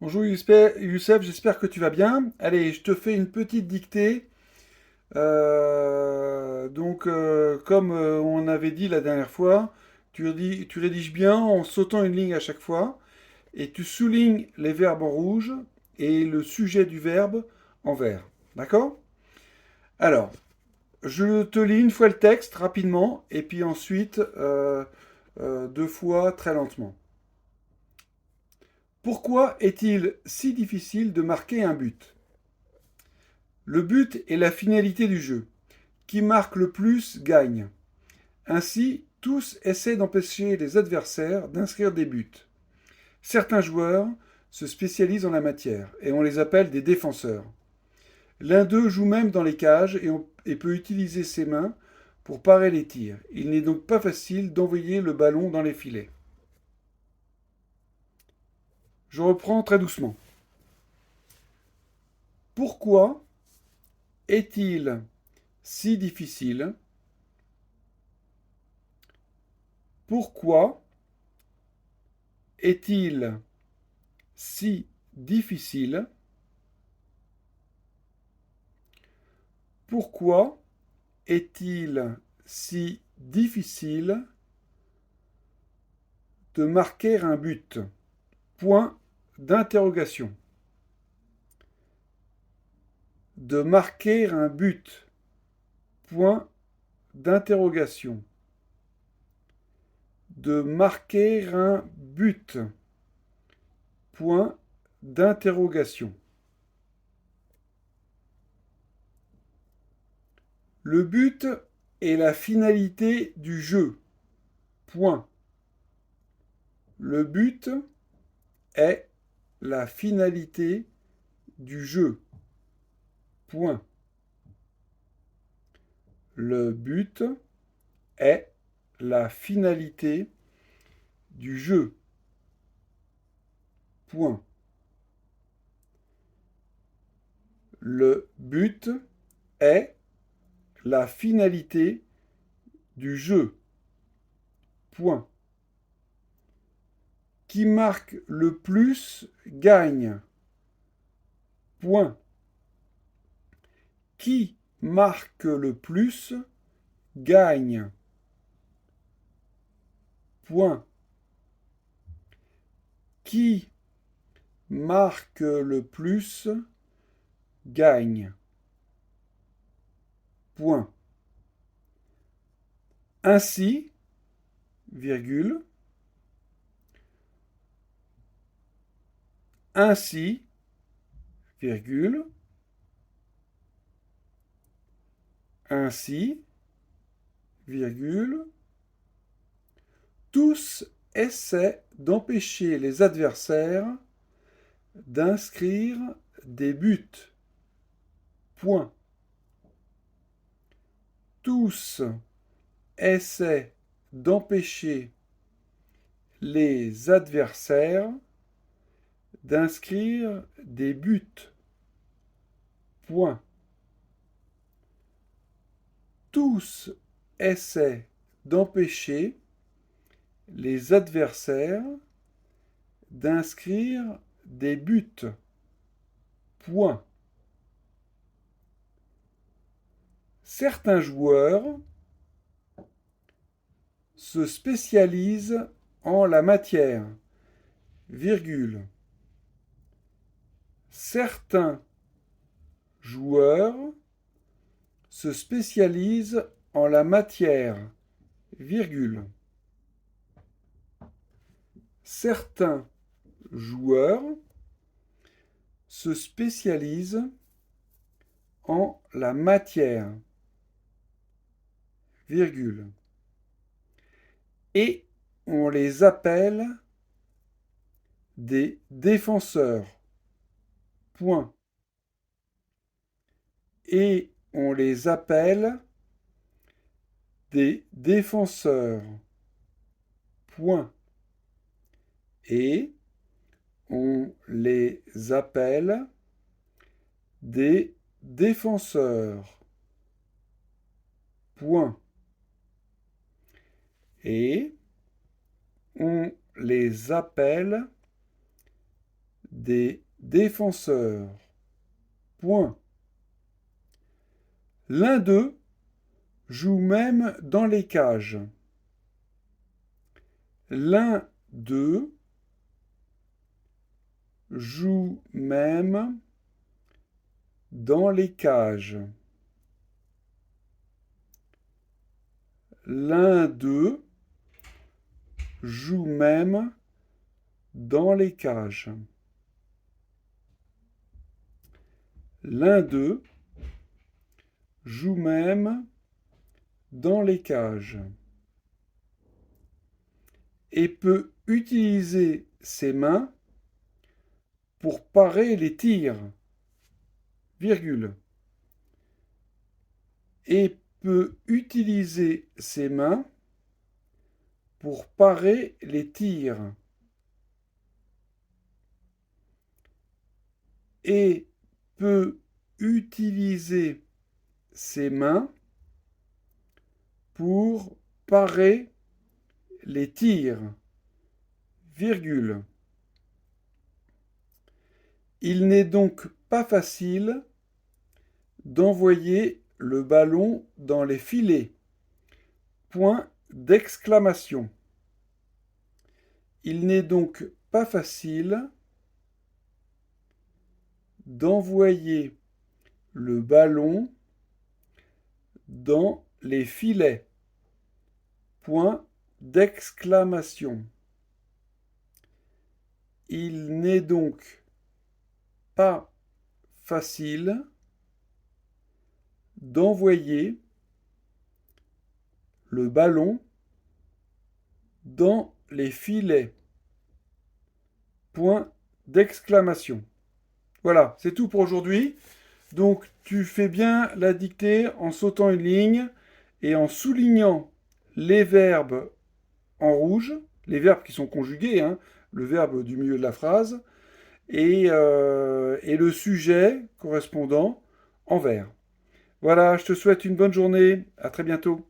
Bonjour Youssef, j'espère que tu vas bien. Allez, je te fais une petite dictée. Comme on avait dit la dernière fois, tu rédiges bien en sautant une ligne à chaque fois et tu soulignes les verbes en rouge et le sujet du verbe en vert. D'accord? Alors, je te lis une fois le texte rapidement et puis ensuite deux fois très lentement. Pourquoi est-il si difficile de marquer un but? Le but est la finalité du jeu. Qui marque le plus gagne. Ainsi, tous essaient d'empêcher les adversaires d'inscrire des buts. Certains joueurs se spécialisent en la matière et on les appelle des défenseurs. L'un d'eux joue même dans les cages et peut utiliser ses mains pour parer les tirs. Il n'est donc pas facile d'envoyer le ballon dans les filets. Je reprends très doucement. Pourquoi est-il si difficile? Pourquoi est-il si difficile? Pourquoi est-il si difficile de marquer un but? Point d'interrogation. De marquer un but. Point d'interrogation. De marquer un but. Point d'interrogation. Le but est la finalité du jeu. Point. Le but est la finalité du jeu. Point. Le but est la finalité du jeu. Point. Le but est la finalité du jeu. Point. Qui marque le plus gagne. Point. Qui marque le plus gagne. Point. Qui marque le plus gagne. Point. Ainsi, virgule, ainsi, virgule, ainsi, virgule, tous essaient d'empêcher les adversaires d'inscrire des buts. Point. Tous essaient d'empêcher les adversaires d'inscrire des buts. Point. Tous essaient d'empêcher les adversaires d'inscrire des buts. Point. Certains joueurs se spécialisent en la matière, virgule. Certains joueurs se spécialisent en la matière, virgule. Certains joueurs se spécialisent en la matière, virgule. Et on les appelle des défenseurs. Point. Et on les appelle des défenseurs. Point. Et on les appelle des défenseurs. Point. Et on les appelle des défenseurs. Point. L'un d'eux joue même dans les cages. L'un d'eux joue même dans les cages. L'un d'eux joue même dans les cages. L'un d'eux joue même dans les cages. Et peut utiliser ses mains pour parer les tirs, virgule. Et peut utiliser ses mains pour parer les tirs. Et peut utiliser ses mains pour parer les tirs, virgule. Il n'est donc pas facile d'envoyer le ballon dans les filets. Point d'exclamation. Il n'est donc pas facile d'envoyer le ballon dans les filets. Point d'exclamation. Il n'est donc pas facile d'envoyer le ballon dans les filets. Point d'exclamation. Voilà, c'est tout pour aujourd'hui. Donc tu fais bien la dictée en sautant une ligne et en soulignant les verbes en rouge, les verbes qui sont conjugués, hein, le verbe du milieu de la phrase, et le sujet correspondant en vert. Voilà, je te souhaite une bonne journée, à très bientôt.